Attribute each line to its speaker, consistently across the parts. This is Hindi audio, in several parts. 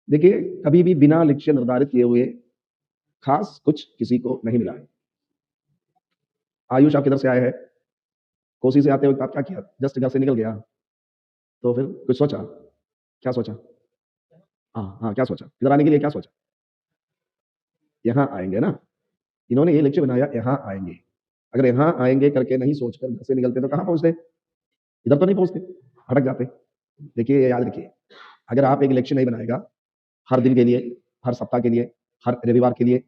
Speaker 1: देखिए, कभी भी बिना लक्ष्य निर्धारित किए हुए खास कुछ किसी को नहीं मिला है। आयुष आप किधर से आए हैं? कोसी से आते वक़्त आप क्या किया? जस्ट घर से निकल गया, तो फिर कुछ सोचा? क्या सोचा? हाँ, हाँ, क्या सोचा? इधर आने के लिए क्या सोचा? यहाँ आएँगे ना, इन्होंने ये लक्ष्य बनाया यहाँ आएँगे। अगर यहाँ आएँगे करके नहीं सोचकर घर से निकलते तो कहाँ पहुँचते? इधर तो नहीं पहुँचते, भटक जाते। देखिए, ये याद रखिए, अगर आप एक लक्ष्य नहीं बनाएगा, हर दिन के लिए, हर सप्ताह के लिए, हर रविवार के लिए,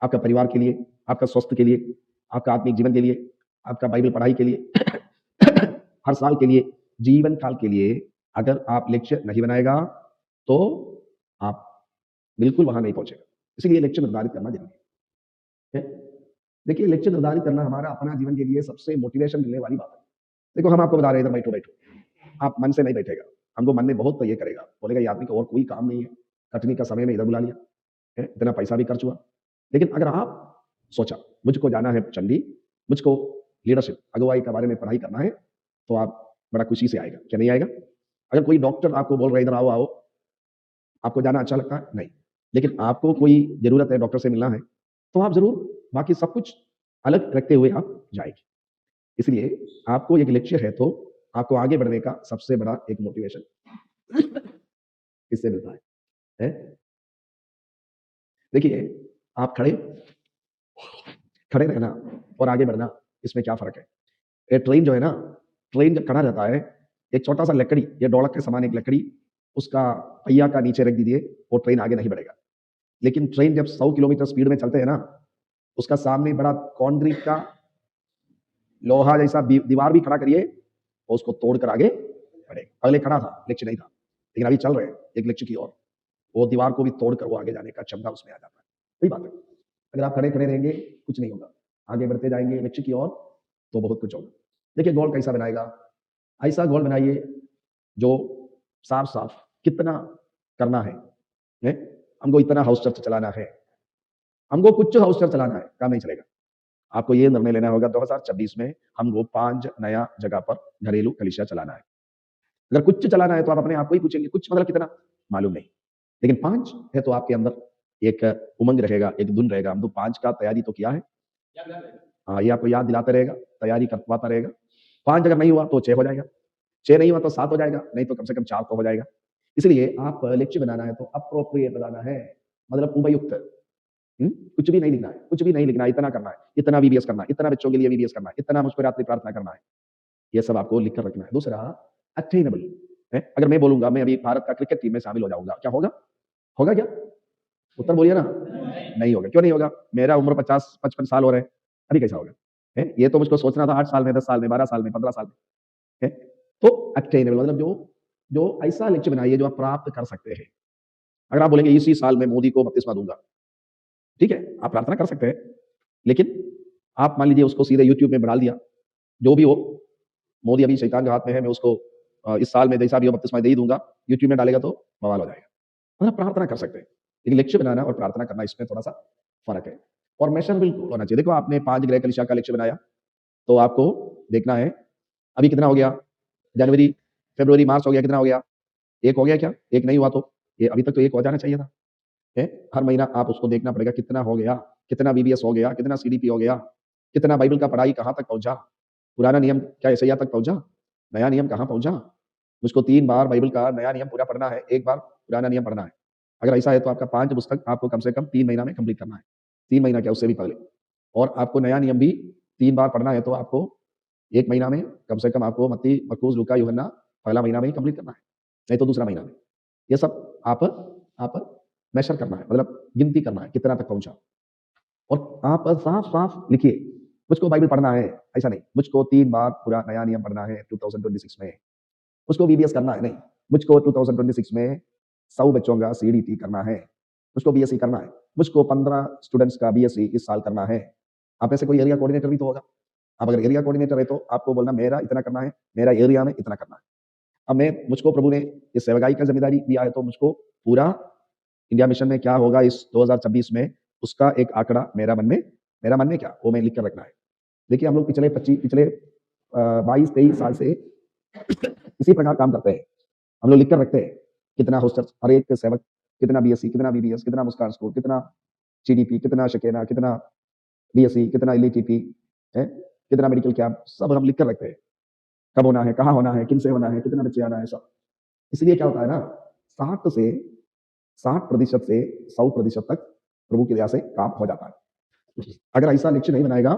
Speaker 1: आपका परिवार के लिए, आपका स्वास्थ्य के लिए, आपका आत्मिक जीवन के लिए, आपका बाइबल पढ़ाई के लिए, हर साल के लिए, जीवन काल के लिए अगर आप लक्ष्य नहीं बनाएगा, तो आप बिल्कुल वहाँ नहीं पहुँचेगा। इसीलिए लक्ष्य निर्धारित करना ज़रूरी है। देखिए, लक्ष्य निर्धारित करना हमारा अपना जीवन के लिए सबसे मोटिवेशन मिलने वाली बात है। देखो, हम आपको बता रहे हैं, इधर बैठो, बैठो। आप मन से नहीं बैठेगा, हमको मन में बहुत ये करेगा, बोलेगा ये आदमी को और कोई काम नहीं है, कटनी का समय में इधर बुला लिया, है, इतना पैसा भी खर्च हुआ। लेकिन अगर आप सोचा, मुझको जाना है चंडी, मुझको लीडरशिप, अगुवाई के बारे में पढ़ाई करना है, तो आप बड़ा खुशी से आएगा, क्या नहीं आएगा? अगर कोई डॉक्टर आपको बोल रहा है इधर आओ, आओ, आपको जाना अच्छा लगता है? नहीं। लेकिन आपको कोई ज़रूरत है, डॉक्टर से मिलना है, तो आप ज़रूर बाकी सब कुछ अलग रखते हुए आप जाएँगे। इसलिए आपको एक लक्ष्य है तो आपको आगे बढ़ने का सबसे बड़ा एक मोटिवेशन इससे मिलता है। हैं? देखिए, आप खड़े खड़े रहना और आगे बढ़ना, इसमें क्या फ़र्क है? ये ट्रेन जो है ना, ट्रेन जब खड़ा रहता है, एक छोटा-सा लकड़ी या ढोलक के समान एक लकड़ी, उसका पहिया का नीचे रख दीजिए, वो ट्रेन आगे नहीं बढ़ेगा। लेकिन ट्रेन जब 100 किलोमीटर स्पीड में चलते हैं ना, उसका सामने बड़ा कंक्रीट का लोहा जैसा दीवार भी खड़ा करिए, और उसको तोड़कर आगे बढ़ेगा। पहले खड़ा था, लक्ष्य नहीं था, लेकिन अभी चल रहे हैं एक लक्ष्य की ओर। वो दीवार को भी तोड़कर वो आगे जाने का क्षमता उसमें आ जाता है। वही बात है। अगर आप खड़े-खड़े रहेंगे, कुछ नहीं होगा। आगे बढ़ते जाएँगे लक्ष्य की ओर, तो बहुत कुछ होगा। देखिए, गोल कैसा बनाएगा? ऐसा गोल बनाइए जो साफ-साफ कितना करना है, हैं? हमको इतना हाउस चर्च चलाना है, हमको कुछ हाउस चर्च चलाना है, काम नहीं चलेगा। आपको ये निर्णय लेना होगा 2026 में हमको 5 नया जगह पर घरेलू कलीसिया चलाना है। अगर कुछ चलाना है तो आप अपने आप को ही पूछेंगे, कुछ मतलब कितना? मालूम नहीं। लेकिन 5 है तो आपके अंदर एक उमंग रहेगा, एक धुन रहेगा, हम तो 5 का तैयारी तो किया है। हाँ, ये आपको याद दिलाता रहेगा, तैयारी करवाता रहेगा। 5 अगर नहीं हुआ तो 6 हो जाएगा, 6 नहीं हुआ तो 7 हो जाएगा, नहीं तो कम से कम 4 तो हो जाएगा। इसलिए आप लक्ष्य बनाना है तो अप्रोप्रिएट बनाना है, मतलब उपयुक्त। कुछ भी नहीं लिखना है, कुछ भी नहीं लिखना है, इतना करना है, इतना वीबीएस करना है, इतना बच्चों के लिए वीबीएस करना है, इतना मुझ पे रात्रि प्रार्थना करना है। ये सब आपको लिख कर रखना है। दूसरा, अटेनेबल है। अगर मैं बोलूँगा मैं अभी भारत का क्रिकेट टीम में शामिल हो जाऊँगा, क्या होगा? होगा क्या? उत्तर बोलिए ना। नहीं होगा। क्यों नहीं होगा? मेरा उम्र 50-55 साल हो रहे हैं, अभी कैसा होगा? हैं? ये तो मुझको सोचना था 8 साल में, 10 साल में, 12 साल में, 15 साल में, हैं? तो अटेनेबल मतलब जो जो ऐसा लक्ष्य बनाइए जो आप प्राप्त कर सकते हैं। अगर आप बोलेंगे इसी साल मैं मोदी को बपतिस्मा दूँगा, ठीक है, आप प्रार्थना कर सकते हैं, लेकिन आप मान लीजिए उसको सीधे यूट्यूब में डाल दिया, जो भी हो, मोदी अभी शैतान के हाथ में है, मैं उसको इस साल में जैसा भी हो बपतिस्मा दे ही दूँगा, यूट्यूब में डालेगा तो बवाल हो जाएगा। मतलब प्रार्थना कर सकते हैं, लेकिन लक्ष्य बनाना और प्रार्थना करना इसमें थोड़ा-सा फ़र्क है। और मेजरेबल होना चाहिए। देखो, आपने 5 गृह कलीसिया का लक्ष्य बनाया, तो आपको देखना है, अभी कितना हो गया? जनवरी, फ़रवरी, मार्च हो गया, कितना हो गया? 1 हो गया क्या? 1 नहीं हुआ तो? ये अभी तक तो 1 हो जाना चाहिए था। हैं? हर महीना आप उसको देखना पड़ेगा कितना हो गया, कितना वीबीएस हो गया, कितना सीडीपी हो गया, कितना बाइबल का पढ़ाई कहाँ तक पहुँचा, पुराना नियम क्या एसआईआर तक पहुँचा, नया नियम कहाँ पहुँचा। मुझको 3 बार बाइबल का नया नियम पूरा पढ़ना है, 1 बार पुराना नियम पढ़ना है। अगर ऐसा है तो आपका 5 पुस्तक आपको कम से कम 3 महीना में कंप्लीट करना है। 3 महीना क्या, उससे भी पहले। और आपको नया नियम भी 3 बार पढ़ना है तो आपको 1 महीना में कम से कम आपको मत्ती, मरकुस, लूका, यूहन्ना पहला महीना में ही कंप्लीट करना है, नहीं तो दूसरा महीना में। ये सब आप मेजर करना है, मतलब गिनती करना है, कितना तक पहुँचा। और आप साफ-साफ लिखिए, मुझको बाइबल पढ़ना है, ऐसा नहीं, मुझको 3 बार पूरा नया नियम पढ़ना है 2026 में, मुझको वीबीएस करना है, नहीं, मुझको 2026 में 100 बच्चों का सीडीपी करना है, मुझको बीएससी करना है, मुझको 15 स्टूडेंट्स का बीएससी इस साल करना है। आप में से कोई एरिया कोऑर्डिनेटर भी तो होगा। आप अगर एरिया कोऑर्डिनेटर है तो आपको बोलना मेरा इतना करना है, मेरा एरिया में इतना करना है। अब मुझको प्रभु ने ये सेवकाई का ज़िम्मेदारी दिया है तो मुझको पूरा इंडिया मिशन में क्या होगा इस 2026 में, उसका एक आंकड़ा मेरा मन में क्या, वो मैं लिख कर रखना है। देखिए, हम लोग पिछले 22-23 साल से इसी प्रकार काम करते हैं। हम लोग लिख कर रखते हैं, कितना हाउस चर्च हर एक सेवक कितना बीएससी, कितना बीबीएस, कितना मुस्कान स्कूल, कितना जीडीपी, कितना शकेना, कितना बीएससी, कितना एलईटीपी है, कितना मेडिकल कैंप, सब हम लिख कर रखते हैं। कब होना है, कहाँ होना है, किन से होना है, कितना बच्चे आना है, सब। इसलिए क्या होता है ना, 60 से 60% से 100% तक प्रभु की दया से काम हो जाता है। अगर ऐसा लक्ष्य नहीं बनाएगा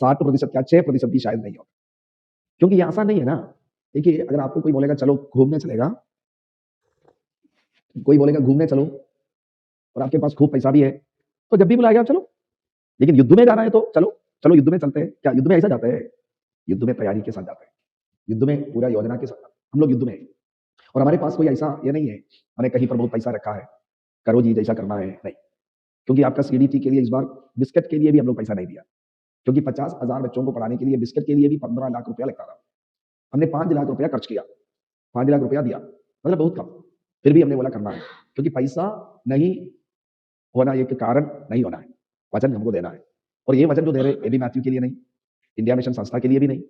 Speaker 1: 60% क्या 6% भी शायद नहीं होगा, क्योंकि ये आसान नहीं है ना। देखिए, अगर आपको कोई बोलेगा चलो घूमने चलेगा, कोई बोलेगा घूमने चलो और आपके पास खूब पैसा भी है, तो जब भी बुलाएगा चलो। लेकिन युद्ध में जाना है तो चलो, चलो युद्ध में चलते हैं। क्या युद्ध में ऐसा जाते हैं? युद्ध में तैयारी के साथ जाते हैं, युद्ध में पूरा योजना के साथ। हम लोग युद्ध में हैं। और हमारे पास कोई ऐसा ये नहीं है हमने कहीं पर बहुत पैसा रखा है, करो जी जैसा करना है, नहीं। क्योंकि आपका सीडीटी के लिए इस बार बिस्किट के लिए भी हम लोग पैसा नहीं दिया, क्योंकि 50,000 बच्चों को पढ़ाने के लिए बिस्किट के लिए भी 15 लाख रुपया लगता था। हमने 5 लाख रुपया खर्च किया, 5 लाख रुपया दिया, मतलब बहुत कम। फिर भी हमने बोला करना है, क्योंकि पैसा नहीं होना एक कारण नहीं होना है, वचन हमको देना है। और ये वचन जो दे रहे ये भी मैथ्यू के लिए नहीं, इंडिया मिशन संस्था के लिए भी नहीं,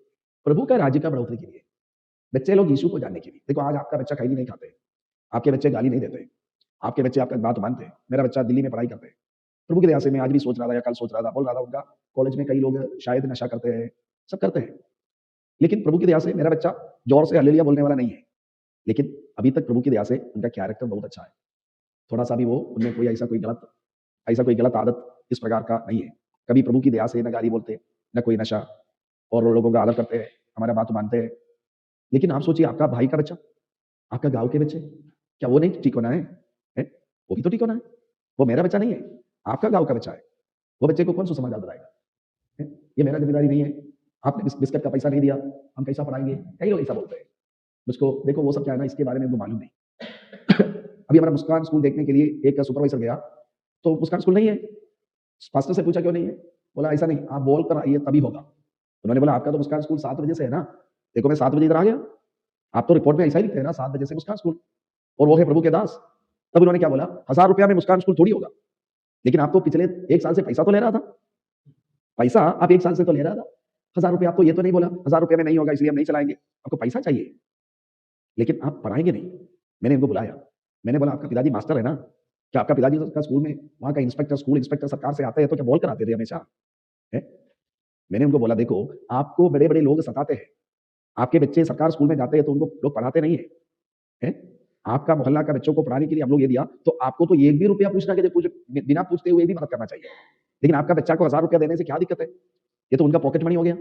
Speaker 1: प्रभु का राज्य का बढ़ोतरी के लिए, बच्चे लोग यीशु को जानने के लिए। देखो, आज आपका बच्चा खैनी नहीं खाते, आपके बच्चे गाली नहीं देते, आपके बच्चे आपका बात मानते हैं। मेरा बच्चा दिल्ली में पढ़ाई करते हैं, प्रभु की दया से। मैं आज भी सोच रहा था या कल सोच रहा था, बोल रहा था उनका कॉलेज में कई लोग शायद नशा करते हैं, सब करते हैं, लेकिन प्रभु की दया से मेरा बच्चा जोर से हालेलुया बोलने वाला नहीं है, लेकिन अभी तक प्रभु की दया से उनका कैरेक्टर बहुत अच्छा है। थोड़ा सा भी वो उनमें कोई ऐसा कोई गलत आदत इस प्रकार का नहीं है। कभी प्रभु की दया से न गाली बोलते, न कोई नशा, और वो लोगों का आदर करते हैं, हमारा बात मानते हैं। लेकिन आप सोचिए, आपका भाई का बच्चा, आपका गांव के बच्चे, क्या वो नहीं ठीक होना है? हैं? वो भी तो ठीक होना है। वो मेरा बच्चा नहीं है, आपका गांव का बच्चा है। वो बच्चे को कौन सुसमाचार बताएगा? हैं? ये मेरा जिम्मेदारी नहीं है, आपने बिस्किट का पैसा नहीं दिया, हम कैसा पढ़ाएंगे? कई लोग ऐसा बोलते हैं। मुझको देखो, वो सब क्या है ना, इसके बारे में उनको मालूम नहीं। अभी हमारा मुस्कान स्कूल देखने के लिए एक सुपरवाइजर गया, तो मुस्कान स्कूल नहीं है। पास्टर से पूछा क्यों नहीं है? बोला ऐसा नहीं, आप बोल कर आइए तभी होगा। उन्होंने बोला आपका तो मुस्कान स्कूल 7 बजे से है ना। देखो, मैं 7 बजे इधर आ गया, आप तो रिपोर्ट में ऐसा ही लिखते हैं ना, 7 बजे से मुस्कान स्कूल, और वो है प्रभु के दास। तब उन्होंने क्या बोला, 1000 रुपया में मुस्कान स्कूल थोड़ी होगा। लेकिन आप तो पिछले 1 साल से पैसा तो ले रहा था, पैसा आप 1 साल से तो ले रहा था। 1000 रुपया, आपको ये तो नहीं बोला 1000 रुपया में नहीं होगा इसलिए हम नहीं चलाएंगे। आपको पैसा चाहिए, लेकिन आप पढ़ाएंगे नहीं। मैंने इनको बुलाया, मैंने बोला आपका पिताजी मास्टर है ना, क्या आपका पिताजी का स्कूल में वहाँ का इंस्पेक्टर, स्कूल इंस्पेक्टर सरकार से आते हैं तो क्या बोल कर आते थे हमेशा? है? मैंने उनको बोला देखो, आपको बड़े बड़े लोग सताते हैं, आपके बच्चे सरकार स्कूल में जाते हैं तो उनको लोग पढ़ाते नहीं है, है? आपका मोहल्ला का बच्चों को पढ़ाने के लिए हम लोग ये दिया, तो आपको तो 1 भी रुपया पूछना के बिना पूछते हुए भी मदद करना चाहिए। लेकिन आपका बच्चा को 1000 रुपया देने से क्या दिक्कत है? ये तो उनका पॉकेट मनी हो गया,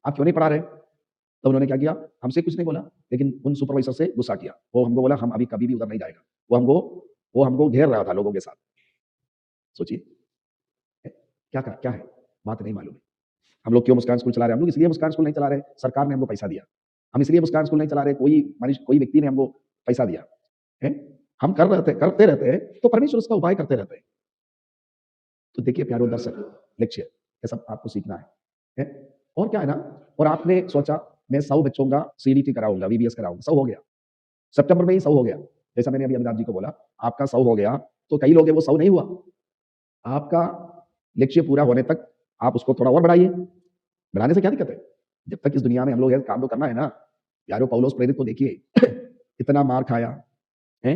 Speaker 1: आप क्यों नहीं पढ़ा रहे? तो उन्होंने क्या किया, हमसे कुछ नहीं बोला, लेकिन उन सुपरवाइजर से गुस्सा किया। वो हमको बोला हम अभी कभी भी उधर नहीं जाएगा। वो हमको घेर रहा था लोगों के साथ। सोचिए, क्या है, बात नहीं मालूम है। हम लोग क्यों मुस्कान स्कूल चला रहे हैं? हम लोग इसलिए मुस्कान स्कूल नहीं चला रहे, सरकार ने हमको पैसा दिया। हम इसलिए मुस्कान स्कूल नहीं चला रहे, कोई व्यक्ति ने हमको पैसा दिया है। हम करते रहते हैं, तो परमेश्वर उसका उपाय करते रहते हैं। तो देखिए प्यारो दर्शक, लक्ष्य ये सब आपको सीखना है? और क्या है ना, और आपने सोचा मैं 100 बच्चों का सीडीटी कराऊंगा, बीबीएस कराऊंगा, 100 हो गया, सितंबर में ही 100 हो गया। जैसा मैंने अभी अमिताभ जी को बोला, आपका 100 हो गया, तो कई लोग हैं वो 100 नहीं हुआ। आपका लक्ष्य पूरा होने तक आप उसको थोड़ा और बढ़ाइए। बढ़ाने से क्या दिक्कत है? जब तक इस दुनिया में हम लोग हैं, काम तो करना है ना। यारो पौलुस प्रेरित को देखिए, इतना मार खाया है।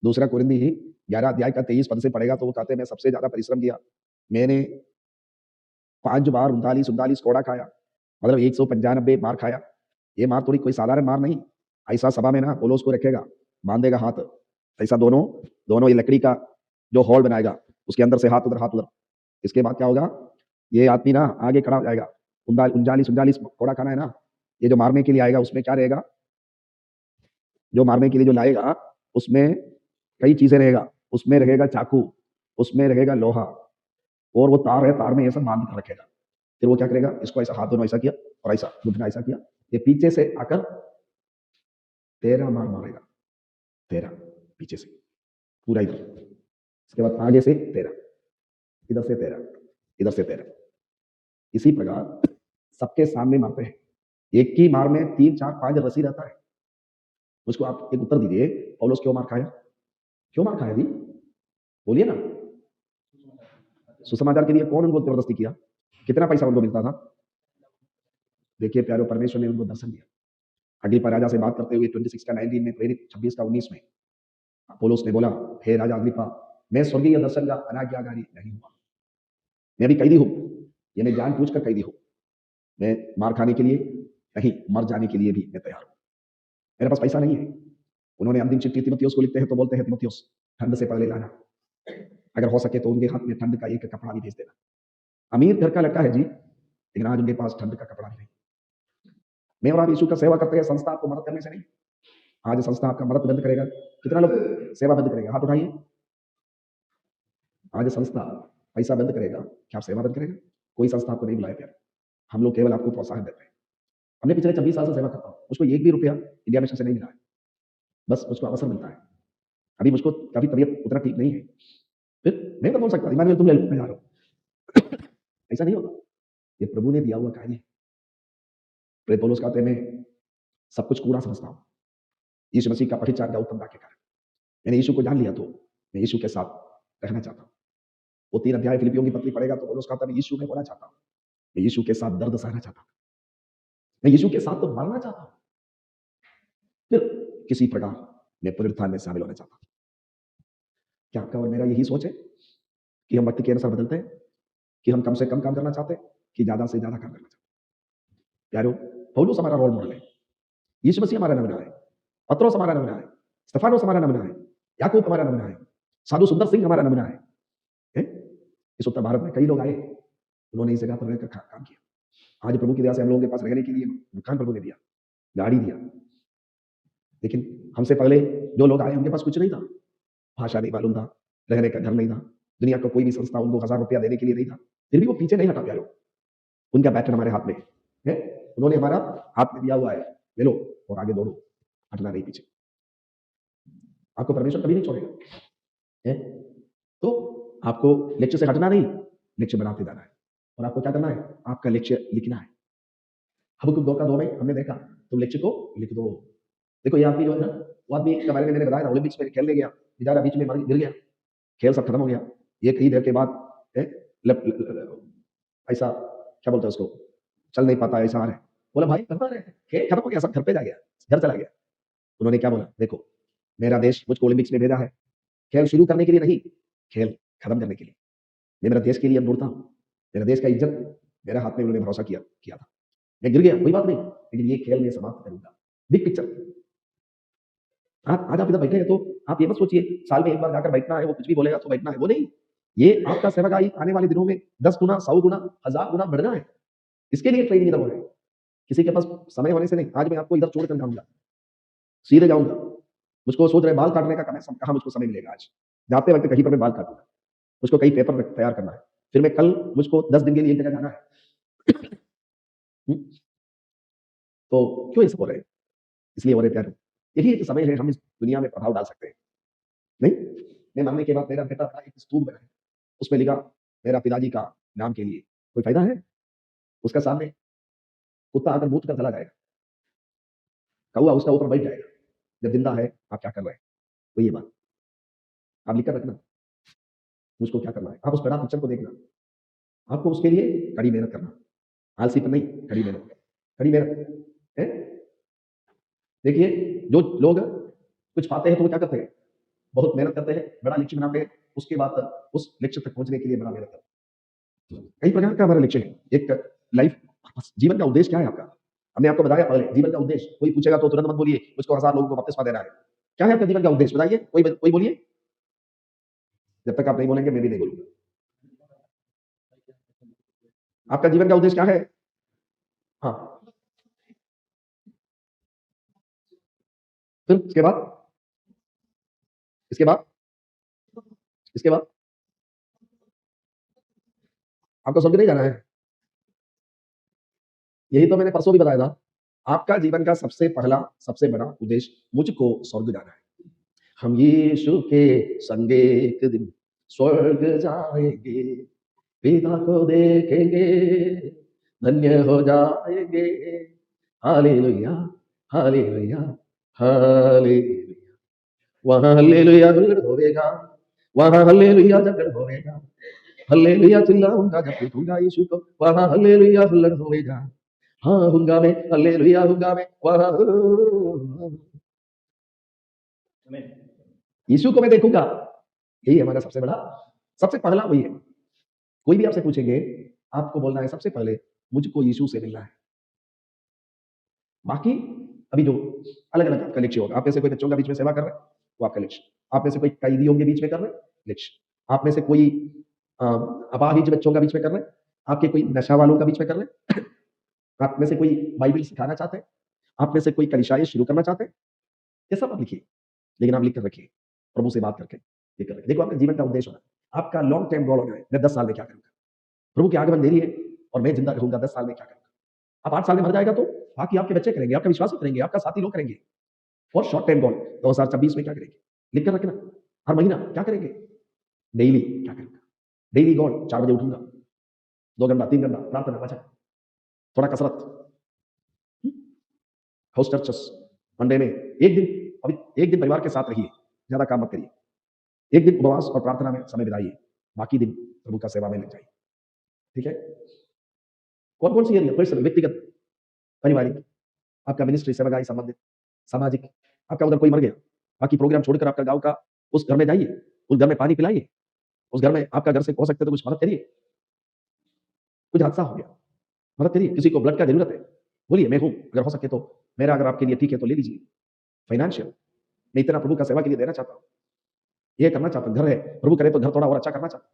Speaker 1: दूसरा कुरिन्थी 11 अध्याय का 23 पद से पढ़ेगा तो वो कहते हैं मैं सबसे ज्यादा परिश्रम किया, मैंने 5 बार 39 कोड़ा खाया, मतलब 195 मार खाया। ये मार थोड़ी कोई साधारण मार नहीं। ऐसा सभा में ना पौलुस को रखेगा, बांध देगा हाथ, ऐसा दोनों दोनों ये लकड़ी का जो हॉल बनाएगा, उसके अंदर से हाथ उधर हाथ उधर। इसके बाद क्या होगा, ये आदमी ना आगे खड़ा हो जाएगा। 39 कोड़ा खाना है ना, ये जो मारने के लिए आएगा उसमें क्या रहेगा, जो मारने के लिए जो लाएगा उसमें कई चीजें रहेगा। उसमें रहेगा चाकू, उसमें रहेगा लोहा, और वो तार है, तार में ये सब बांध कर रखेगा। फिर वो क्या करेगा, इसको ऐसा हाथ दोनों ऐसा किया और ऐसा घुटना ऐसा किया, ये पीछे से आकर 13 मार मारेगा। 13 पीछे से पूरा इधर, इसके बाद आगे से 13, इधर से 13, इधर से 13। इसी प्रकार सबके सामने मारते हैं। एक की मार में 3 4 5 रस्सी रहता है। मुझको आप एक उत्तर दीजिए, पौलुस क्यों मार खाया? क्यों मार खाया जी? बोलिए ना। सुसमाचार के लिए कौन उनको जबरदस्ती किया? कितना पैसा उनको मिलता था? देखिए प्यारो, परमेश्वर ने उनको दर्शन दिया। अग्रिप्पा राजा से बात करते हुए 26 का 19 में, प्रेरित 26 का 19 में, पौलुस ने बोला, हे राजा अग्रिप्पा, मैं स्वर्गीय दर्शन का अनाज्ञाकारी नहीं हुआ, मैं भी कैदी हूं, ये मैं जानबूझकर कैदी हूं, मैं मार खाने के लिए नहीं, मर जाने के लिए भी मैं तैयार हूं, मेरे पास पैसा नहीं है। उन्होंने अंतिम चिट्ठी तिमुथियुस को लिखते हैं तो बोलते हैं, तिमुथियुस ठंड से पहले लाना, अगर हो सके तो उनके हाथ में ठंड का एक कपड़ा भी भेज देना। अमीर घर का लड़का है जी, लेकिन आज उनके पास ठंड का कपड़ा भी नहीं। मैं और आप यीशु का सेवा करते हैं संस्था आपको मदद करने से नहीं, आज संस्था आपका मदद बंद करेगा, कितना लोग सेवा बंद करेगा, हाथ उठाइए। आज संस्था पैसा बंद करेगा, क्या आप सेवा बंद करेगा? कोई संस्था आपको नहीं बुलाया प्यार, हम लोग केवल आपको प्रोत्साहन देते हैं। हमने पिछले 26 साल से सेवा करता हूँ, मुझको एक भी रुपया इंडिया मिशन से नहीं मिला है, बस मुझको अवसर मिलता है। अभी मुझको काफी तबीयत उतना ठीक नहीं है, फिर मैं तो बोल सकता इमानुएल तुम ले लो, मैं जा रहा हूँ। ऐसा नहीं होगा, ये प्रभु ने दिया हुआ कार्य है। प्रेरित पौलुस कहते हैं, मैं सब कुछ कूड़ा समझता हूँ यीशु मसीह का परिचार का उत्तम के कारण। मैंने यीशु को जान लिया तो मैं यीशु के साथ रहना चाहता हूँ। वो 3 अध्याय फिलिपियों की पत्री पढ़ेगा तो पौलुस कहता है, मैं यीशु में होना चाहता हूँ, मैं यीशु के साथ दर्द सहना चाहता हूँ, मैं यीशु के साथ तो मरना चाहता हूँ, फिर किसी प्रकार मैं पुनरुत्थान में शामिल होना चाहता हूँ। क्या आपका और मेरा यही सोच है कि हम वक्त के अनुसार बदलते हैं, कि हम कम से कम काम करना चाहते हैं, कि ज्यादा से ज्यादा काम करना चाहते हैं? प्यारो, पौलुस हमारा रोल मॉडल है, यीशु मसीह हमारा नमूना है, पत्रोस हमारा नमूना है, स्तेफानोस हमारा नमूना है, याकूब हमारा नमूना है, साधु सुंदर सिंह हमारा नमूना है। इस उत्तर भारत में कई लोग आए, उन्होंने इस जगह पर रहकर काम किया। आज प्रभु की दया से हम लोगों के पास रहने के लिए मकान प्रभु ने दिया, गाड़ी दिया, लेकिन हमसे पहले जो लोग आए उनके पास कुछ नहीं था, भाषा नहीं मालूम था, रहने का घर नहीं था, दुनिया का कोई भी संस्था उनको 1000 रुपया देने के लिए नहीं था, फिर भी वो पीछे नहीं हटा प्यारो। उनका बैटन हमारे हाथ में है, उन्होंने हमारा हाथ में दिया हुआ है, ले लो और आगे दौड़ो, हटना नहीं पीछे। आपको परमेश्वर कभी नहीं छोड़ेगा है? तो आपको लक्ष्य से हटना नहीं, लक्ष्य बनाते जाना है। और आपको क्या करना है? आपका लक्ष्य लिखना है। हबक्कुक 2:2 में हमने देखा, तुम लक्ष्य को लिख दो। देखो ये आदमी जो है ना, वो आदमी के बारे में मैंने बताया था, ओलंपिक्स में खेलने गया, बेचारा बीच में गिर गया, खेल सब खत्म हो गया। ये कई देर के बाद ऐसा क्या बोलते हैं उसको, चल नहीं पाता, ऐसा आ रहा है। बोला भाई कहाँ रहे, खेल खत्म हो गया, सब घर पे जा गया, घर चला गया। उन्होंने क्या बोला, देखो मेरा देश मुझको ओलंपिक्स में भेजा है, खेल शुरू करने के लिए नहीं, खेल खत्म करने के लिए। मैं मेरा देश के लिए अब दौड़ता हूँ, मेरा देश का इज्जत मेरे हाथ में उन्होंने भरोसा किया था। मैं गिर गया कोई बात नहीं, लेकिन ये खेल मैं समाप्त करूंगा। Big picture. आज आप इधर बैठे हैं तो आप ये मत सोचिए साल में एक बार जाकर बैठना है, वो कुछ भी बोलेगा तो बैठना है, वो नहीं। ये आपका सेवकाई आने वाले दिनों में 10 गुना, 100 गुना, 1000 गुना बढ़ना है। इसके लिए ट्रेनिंग इधर हो रही है, किसी के पास समय होने से नहीं। आज मैं आपको इधर छोड़कर जाऊंगा, सीधे जाऊंगा। मुझको सोच रहे बाल काटने का कहाँ मुझको समय मिलेगा। आज जाते वक्त कहीं पर मैं बाल काटूंगा, मुझको कई पेपर तैयार करना है, फिर मैं कल मुझको 10 दिन के लिए एक जगह जाना है। तो क्यों इस हो रहे, इसलिए हो रहे प्यारे, यही एक समय है हम इस दुनिया में प्रभाव डाल सकते हैं। नहीं, मैं मरने के बाद मेरा बेटा अपना एक स्तूप बनाए, उसमें लिखा मेरा पिताजी का नाम के लिए, कोई फायदा है? उसका सामने कुत्ता आकर मूत कर चला जाएगा, कौआ उसका ऊपर बैठ जाएगा, जब जिंदा है आप क्या कर रहे हैं? तो ये बात आप लिखकर रखना, मुझको क्या करना है। आप उस बड़ा पिक्चर को देखना, आपको उसके लिए कड़ी मेहनत करना, आलसी पर नहीं, कड़ी मेहनत, कड़ी मेहनत है। देखिए जो लोग कुछ पाते हैं तो वो क्या करते हैं, बहुत मेहनत करते हैं, बड़ा लक्ष्य बनाते हैं, उसके बाद उस लक्ष्य तक पहुंचने के लिए बड़ा मेहनत करते हैं। कई प्रकार का हमारा लक्ष्य है। एक लाइफ, जीवन का उद्देश्य क्या है आपका? हमने आपको बताया पहले, जीवन का उद्देश्य। कोई पूछेगा तो तुरंत मत बोलिए मुझको 1000 लोगों को बपतिस्मा देना है। क्या है आपका जीवन का उद्देश्य बताइए, कोई बोलिए। जब तक आप नहीं बोलेंगे मैं भी नहीं बोलूंगा। आपका जीवन का उद्देश्य क्या है? हाँ, फिर इसके बाद इसके बाद आपको स्वर्ग नहीं जाना है। यही तो मैंने परसों भी बताया था, आपका जीवन का सबसे पहला सबसे बड़ा उद्देश्य मुझको स्वर्ग जाना है। हम यीशु के संग एक दिन स्वर्ग जाएंगे, पिता को देखेंगे, धन्य हो जाएंगे। Hallelujah, hallelujah, hallelujah. वहाँ हालेलुया हुल्लड़ होवेगा, वहाँ हालेलुया झगड़ होवेगा, हालेलुया चिल्लाऊंगा जब देखूंगा यीशु को, वहाँ हालेलुया हुल्लड़ होवेगा। हाँ हुंगा में, हालेलुया हुंगा में, वहाँ यीशु को मैं देखूंगा, यही हमारा सबसे पहला वही है। कोई भी आपसे पूछेंगे, आपको बोलना है सबसे पहले मुझको यीशु से मिलना है। बाकी अभी जो अलग अलग आपका लक्ष्य होगा, आप में से कोई बच्चों का बीच में सेवा कर रहे हैं, वो आपका लक्ष्य। आप में से कोई कैदियों के बीच में कर रहे हैं, लक्ष्य। आप में से कोई अपाहिज बच्चों का बीच में कर रहे हैं, आपके कोई नशा वालों का बीच में कर रहे हैं, आप में से कोई बाइबल सिखाना चाहते हैं, आप में से कोई कलिशाएं शुरू करना चाहते हैं, ये सब आप लिखिए। लेकिन आप लिख कर रखिए, प्रभु से बात करके लिख कर रखिए। देखो आपका जीवन का उद्देश्य होना, आपका लॉन्ग टर्म गोल होना है, मैं 10 साल में क्या करूंगा, प्रभु की आगमन देरी है और मैं जिंदा रहूंगा 10 साल में क्या करूंगा। आप 8 साल में मर जाएगा तो बाकी आपके बच्चे करेंगे, आपका विश्वासी करेंगे, आपका साथी लोग करेंगे। और शॉर्ट टर्म गोल 2026 में क्या करेंगे, लिख कर रखना। हर महीना क्या करेंगे, डेली क्या करूंगा। डेली गोल 4 बजे उठूंगा, 2 घंटा 3 घंटा प्रार्थना वचन, थोड़ा कसरत, हाउस चर्चेस, मंडे में एक दिन परिवार के साथ रहिए, ज्यादा काम मत करिए। एक दिन उपवास और प्रार्थना में समय बिताइए, बाकी दिन प्रभु का सेवा में लग जाइए। ठीक है। कौन कौन सी एरिया, पर्सनल, व्यक्तिगत, पारिवारिक, आपका मिनिस्ट्री, सेवागाई संबंधित, सामाजिक, आपका उधर कोई मर गया, बाकी प्रोग्राम छोड़कर आपका गांव का उस घर में जाइए, उस घर में पानी पिलाइए, उस घर में आपका घर से हो सकते तो कुछ मदद करिए। कुछ हादसा हो गया, मदद करिए। किसी को ब्लड का जरूरत है, बोलिए मैं हूं, अगर हो सके तो मेरा अगर आपके लिए ठीक है तो ले लीजिए। फाइनेंशियल, मैं इतना प्रभु का सेवा के लिए देना चाहता हूँ, ये करना चाहता हूँ। घर है, प्रभु करे तो घर थोड़ा और अच्छा करना चाहता हूँ।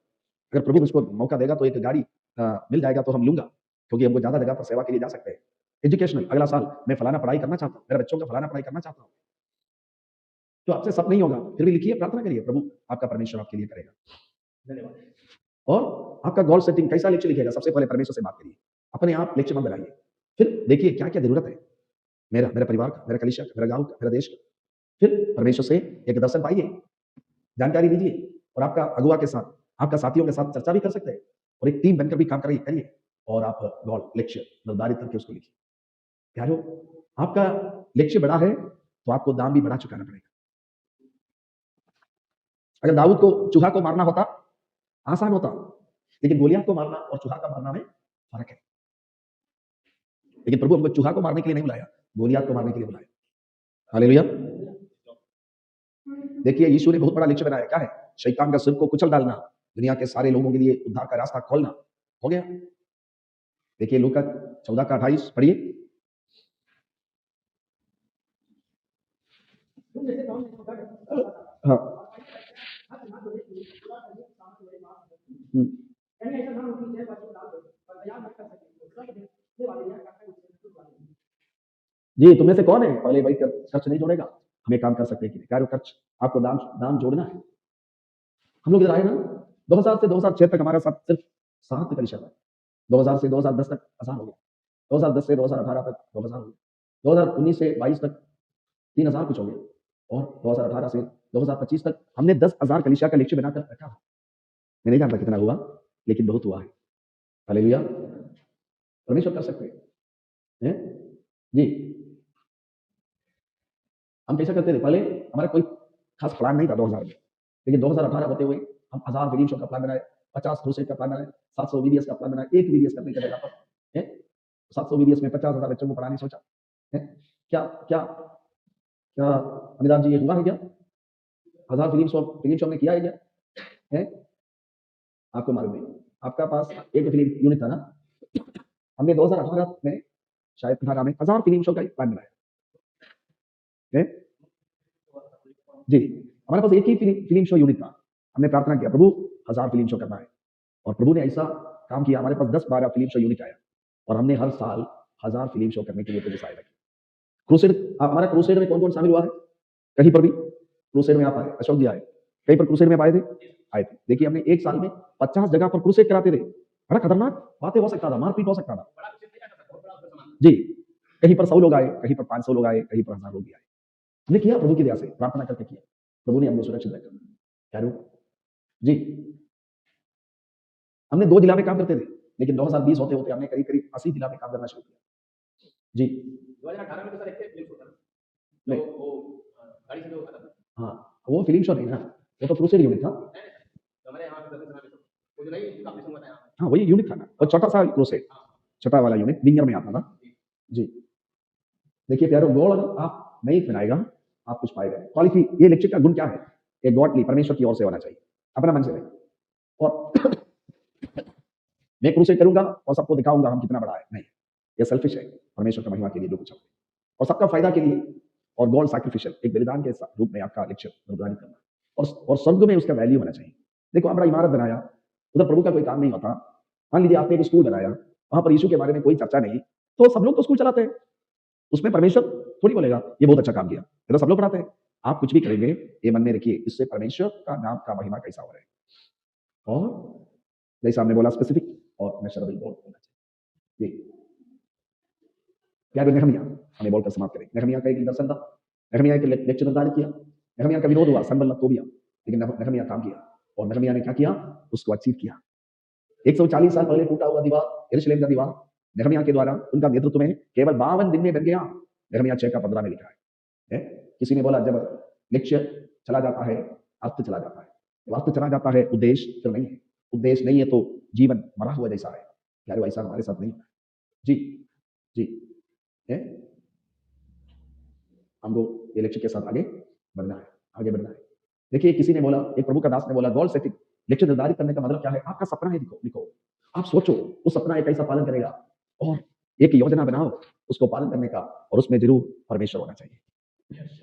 Speaker 1: अगर प्रभु मुझको मौका देगा तो एक गाड़ी मिल जाएगा तो हम लूंगा, क्योंकि हमको ज्यादा जगह पर सेवा के लिए जा सकते हैं। एजुकेशनल, अगला साल मैं फलाना पढ़ाई करना चाहता हूँ, मेरे बच्चों का फलाना पढ़ाई करना चाहता हूँ। तो आपसे सब नहीं होगा, फिर भी लिखिए, प्रार्थना करिए, प्रभु आपका परमेश्वर आपके लिए करेगा। धन्यवाद। और आपका गोल सेटिंग कैसा लक्ष्य लिखिएगा, सबसे पहले परमेश्वर से बात करिए, अपने आप लक्ष्य मत बनाइए। फिर देखिए क्या क्या जरूरत है, मेरे परिवार का, मेरा कलीसिया का, मेरा गांव का, मेरा देश का। फिर परमेश्वर से एक दर्शन पाइए, जानकारी लीजिए, और आपका अगुआ के साथ, आपका साथियों के साथ चर्चा भी कर सकते हैं, और एक टीम बनकर भी काम करिए, और आप गोल लक्ष्य निर्धारित करके उसको लिखिए। प्यारो, आपका लक्ष्य बड़ा है तो आपको दाम भी बड़ा चुकाना पड़ेगा। अगर दाऊद को चूहा को मारना होता आसान होता, लेकिन गोलियत को मारना और चूहा का मारना में फर्क है। लेकिन प्रभु हमको चूहा को मारने के लिए नहीं बुलाया, गोलियत को मारने के लिए बुलाया। हालेलुया। देखिए यीशु ने बहुत बड़ा लक्ष्य बनाया, क्या है, शैतान का सिर को कुचल डालना, दुनिया के सारे लोगों के लिए उद्धार का रास्ता खोलना। हो गया। देखिए लूका 14:28 पढ़िए। हाँ। जी, तुम्हें से कौन है पहले भाई खर्च नहीं जोड़ेगा, हमें काम कर सकते हैं कि नहीं, क्या खर्च आपको दाम दाम जोड़ना है। हम लोग इधर आए ना, 2000 से 2006 तक हमारा साथ सिर्फ 7% है। 2000 से 2010 तक 1000 हो गया, 2010 से 2018 तक 2000 हो गया, 2019 से 22 तक 3000 कुछ हो गया, और 2018 से 2025 तक हमने 10,000 कलीसिया का लक्ष्य बनाकर रखा है। मैं नहीं जानता कितना हुआ, लेकिन बहुत हुआ है। हालेलुया। परमेश्वर कर सकते हैं जी। हम कैसा करते थे, पहले हमारा कोई खास प्लान नहीं था 2000 में, लेकिन 2018 होते हुए हम 1000 फिल्म शो का प्लान बनाए, 50 क्रूसेड का प्लान बनाए, 700 वीबीएस का प्लान बनाए। एक वीबीएस करने की जगह पर 700 वीबीएस में 50,000 बच्चों को पढ़ाने सोचा है। क्या क्या क्या अमिताभ जी, ये हुआ है क्या? 1000 फिल्म शो हमने किया है क्या है? आपको मालूम है, आपका पास एक फिल्म यूनिट था ना, हमने 2018 में शायद 18 में 1000 फिल्म शो का प्लान बनाया है जी। हमारे पास एक ही फिल्म शो यूनिट था, हमने प्रार्थना किया प्रभु 1000 फिल्म शो करना है, और प्रभु ने ऐसा काम किया, हमारे पास 10-12 फिल्म शो यूनिट आया, और हमने हर साल 1000 फिल्म शो करने के लिए प्रभु सहायता की। क्रूसेड, हमारा क्रूसेड में कौन कौन शामिल हुआ है? कहीं पर भी क्रूसेड में आप आए, अशोक जी आए, कहीं पर क्रूसेड में आए थे? आए थे। देखिए हमने एक साल में 50 जगह पर क्रूसेड कराते थे। बड़ा खतरनाक बातें हो सकता था, मारपीट हो सकता था जी। कहीं पर 100 लोग आए, कहीं पर 500 लोग आए, कहीं पर 1000 लोग भी आए। हमने किया प्रभु की दया से, प्रार्थना करके किया, प्रभु ने हमको सुरक्षित रखा। क्या जी। हमने 2 जिला में काम करते थे, लेकिन 2020 होते होते हमने करीब करीब 80 जिला में काम करना शुरू किया जी। 2018 में तो सर एक फिल्म शो था, नहीं वो गाड़ी से जो आता था, हाँ वो फिल्म शो नहीं ना, वो तो क्रूसेड यूनिट था। हमारे यहाँ पे वो जो नहीं काफी सुन बताया, हाँ वही यूनिट था ना, वो छोटा सा क्रूसेड, छोटा वाला यूनिट विंगर में आता था जी। देखिए प्यारो, गोल अगर आप नहीं बनाएगा आप कुछ पाएगा। क्वालिटी, ये लेक्चर का गुण क्या है, एक गॉडली परमेश्वर की ओर से होना चाहिए, अपना मन से नहीं। और मैं क्रूसेड करूंगा और सबको दिखाऊंगा हम कितना बड़ा है, नहीं, ये सेल्फिश है। परमेश्वर की महिमा के लिए जो कुछ और सबका फायदा के लिए, और गॉड सैक्रिफिशियल एक बलिदान के रूप में आपका लक्ष्य बलिदान करना, और स्वर्ग में उसका वैल्यू होना चाहिए। देखो, आप बड़ा इमारत बनाया, उधर प्रभु का कोई काम नहीं होता। मान लीजिए आपने एक स्कूल बनाया, वहां पर यीशु के बारे में कोई चर्चा नहीं, तो सब लोग तो स्कूल चलाते हैं, उसमें परमेश्वर थोड़ी बोलेगा ये बहुत अच्छा काम किया, ये तो सब लोग पढ़ाते हैं। आप कुछ भी करेंगे, ये मन में रखिए, इससे परमेश्वर का नाम का महिमा कैसा हो रहा है। और जैसे आपने बोला स्पेसिफिक और मेजरेबल गोल होना चाहिए। ये क्या नेहमिया हमें बोलकर समाप्त करें। नेहमिया का एक दर्शन था, नेहमिया के लेक्चर निर्धारित किया, नेहमिया का विरोध हुआ, सनबल्लत तोबिया, लेकिन नेहमिया काम किया, और नेहमिया ने क्या किया, उसको अचीव किया। 140 साल पहले टूटा हुआ दीवार, यरूशलेम का दीवार, नेहमिया के द्वारा उनका नेतृत्व में केवल 52 दिन में बन गया। नेहमिया 6:15 में लिखा है। किसी ने बोला जब लक्ष्य चला जाता है, अर्थ चला जाता है, जब अर्थ चला जाता है, उद्देश्य फिर नहीं है, उद्देश्य नहीं है तो जीवन मरा हुआ जैसा है। यार ऐसा हमारे साथ नहीं। जी जी है, हमको ये लक्ष्य के साथ आगे बढ़ना है, आगे बढ़ना है। देखिए, किसी ने बोला, एक प्रभु का दास ने बोला, गोल सेटिंग, लक्ष्य निर्धारित करने का मतलब क्या है? आपका सपना है, लिखो, आप सोचो उस सपना कैसा पालन करेगा, और एक योजना बनाओ उसको पालन करने का, और उसमें जरूर परमेश्वर होना चाहिए,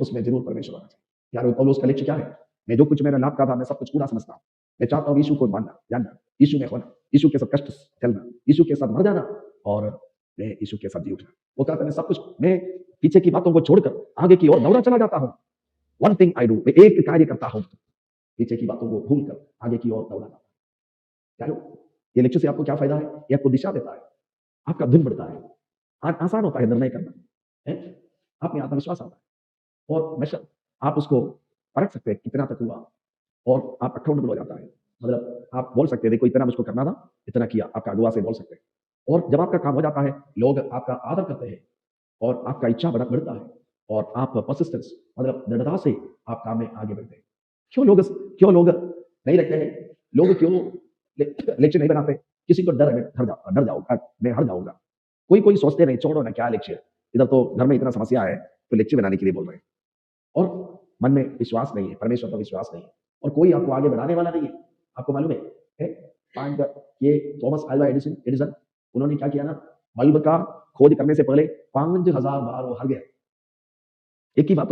Speaker 1: उसमें जरूर परमेश्वर होना चाहिए। यार पौलुस का लक्ष्य क्या है? मैं जो कुछ मेरा लाभ का था, मैं सब कुछ पूरा समझता हूँ, मैं चाहता हूँ यीशु को मानना, जानना, यीशु में होना, यीशु के साथ कष्ट चलना, यीशु के साथ मर जाना, और मैं यीशु के साथ जी उठना। वो कहता है, मैं सब कुछ, मैं पीछे की बातों को छोड़कर आगे की ओर दौड़ा चला जाता हूँ। वन थिंग आई डू, मैं एक कार्य करता हूँ, पीछे की बातों को भूलकर आगे की ओर दौड़ा जाता हूँ। ये लक्ष्य से आपको क्या फायदा है? ये आपको दिशा देता है, आपका धुन बढ़ता है, आसान होता है निर्णय करना, है, आप में आत्मविश्वास आता है, और हमेशा आप उसको परख सकते हैं कितना तक हुआ, और आप अकाउंटेबल हो जाता है। मतलब आप बोल सकते हैं, देखो इतना मुझको करना था, इतना किया, आपका अगुआ से बोल सकते हैं। और जब आपका काम हो जाता है, लोग आपका आदर करते हैं, और आपका इच्छा बढ़ता है, और आप परसिस्टेंस मतलब दृढ़ता से आप काम में आगे बढ़ते हैं। क्यों लोग नहीं रखते हैं? लोग क्यों लक्ष्य नहीं बनाते? किसी को डर है, डर जाऊंगा, मैं हट जाऊंगा। कोई सोचते नहीं, छोड़ो ना, क्या लक्ष्य, इधर तो घर में इतना समस्या है, तो लक्ष्य बनाने के लिए बोल रहे हैं, और मन में विश्वास नहीं है, परमेश्वर पर विश्वास नहीं है, और कोई आपको आगे बढ़ाने वाला नहीं है। आपको मालूम है ये थॉमस अल्वा एडिसन, उन्होंने क्या किया ना, बल्ब का खोज करने से पहले 5000 बार वो हार गया। एक ही बात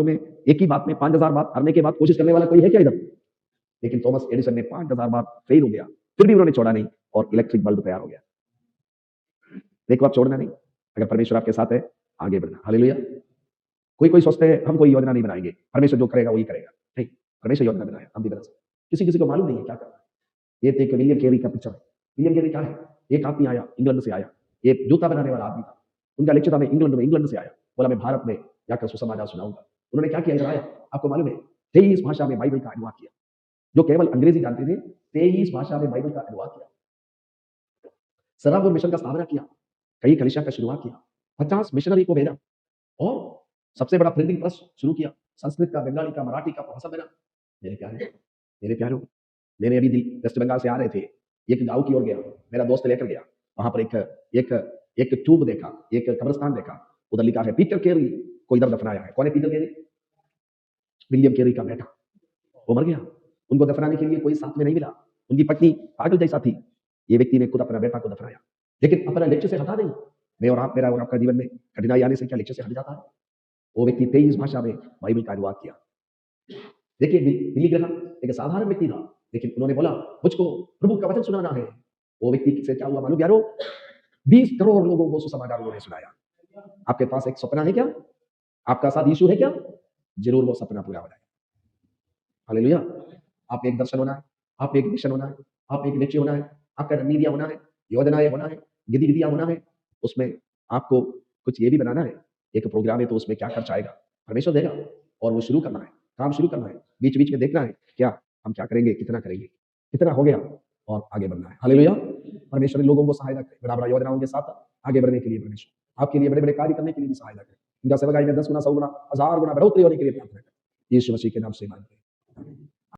Speaker 1: में 5000 बार हारने के बाद कोशिश करने वाला कोई है क्या इधर? लेकिन थॉमस एडिसन ने 5000 बार फेल हो गया, फिर भी उन्होंने छोड़ा नहीं, और इलेक्ट्रिक बल्ब तैयार हो गया। देखो, आप छोड़ना नहीं, अगर परमेश्वर आपके साथ है, आगे बढ़ना। हालेलुया। कोई सोचते हैं हम कोई योजना नहीं बनाएंगे, परमेश्वर जो करेगा वही करेगा। नहीं, परमेश्वर योजना बनाया, हम भी बना सकते। किसी को मालूम नहीं है क्या करना है। ये एक विलियम कैरी का पिक्चर है। विलियम कैरी क्या है? एक आदमी आया, इंग्लैंड से आया, ये जूता बनाने वाला आदमी था। उनका लक्ष्य था, मैं इंग्लैंड से आया, बोला मैं भारत में जाकर सुसमाचार सुनाऊंगा। उन्होंने क्या किया, इधर आया, आपको मालूम है 23 भाषा में बाइबल का अनुवाद किया। जो केवल अंग्रेजी जानते थे, 23 भाषा में बाइबल का अनुवाद किया। सरापुर मिशन का स्थापना किया, कई कलीसिया का शुरुआत किया, 50 मिशनरी को भेजा, और सबसे बड़ा प्रिंटिंग प्रेस शुरू किया, संस्कृत का, बंगाली का, मराठी का भाषा बना। मेरे प्यारे, मैंने अभी वेस्ट बंगाल से आ रहे थे, एक गांव की ओर गया, मेरा दोस्त लेकर गया, वहां पर एक ट्यूब देखा, एक कब्रिस्तान देखा, उधर लिखा है पीटर कैरी को इधर दफनाया है। कौन है पीटर कैरी? विलियम कैरी का बेटा, वो मर गया, उनको दफनाने के लिए कोई साथ में नहीं मिला, उनकी पत्नी पागल जैसा थी। ये व्यक्ति ने खुद अपना बेटा को दफनाया, लेकिन अपना लक्ष्य से हटा नहीं। मेरा और आपका जीवन में कठिनाई आने से क्या लक्ष्य से हट जाता है? वो व्यक्ति 23 भाषा में बाइबल का अनुवाद किया। देखिए, बिली ग्रहम एक साधारण व्यक्ति था, लेकिन उन्होंने बोला मुझको प्रभु का वचन सुनाना है। वो व्यक्ति से क्या हुआ मालूम यारो? 20 करोड़ लोगों को सुसमाचार उन्होंने सुनाया। आपके पास एक सपना है क्या? आपका साथ यीशु है क्या? जरूर वो सपना पूरा हो जाएगा। हालेलुया। आप एक दर्शन होना है, आप एक मिशन होना है, आप एक लक्ष्य होना है, आपका रणनीतियां होना है, योजनाएं होना है, गतिविधियां होना है। उसमें आपको कुछ ये भी बनाना है, एक प्रोग्राम है तो उसमें क्या खर्च आएगा, परमेश्वर देगा, और वो शुरू करना है, काम शुरू करना है, बीच बीच में देखना है क्या हम क्या करेंगे, कितना हो गया, और आगे बढ़ना है। हालेलुया। परमेश्वर इन लोगों को सहायता करे, बड़ा योजनाओं के साथ आगे बढ़ने के लिए परमेश्वर आपके लिए बड़े बड़े कार्य करने के लिए भी सहायता करे। इनका सेवकाई में 10 गुना, 100 गुना, 1000 गुना बढ़ोतरी होने के लिए प्रार्थना करें, यीशु मसीह के नाम से मांगते हैं।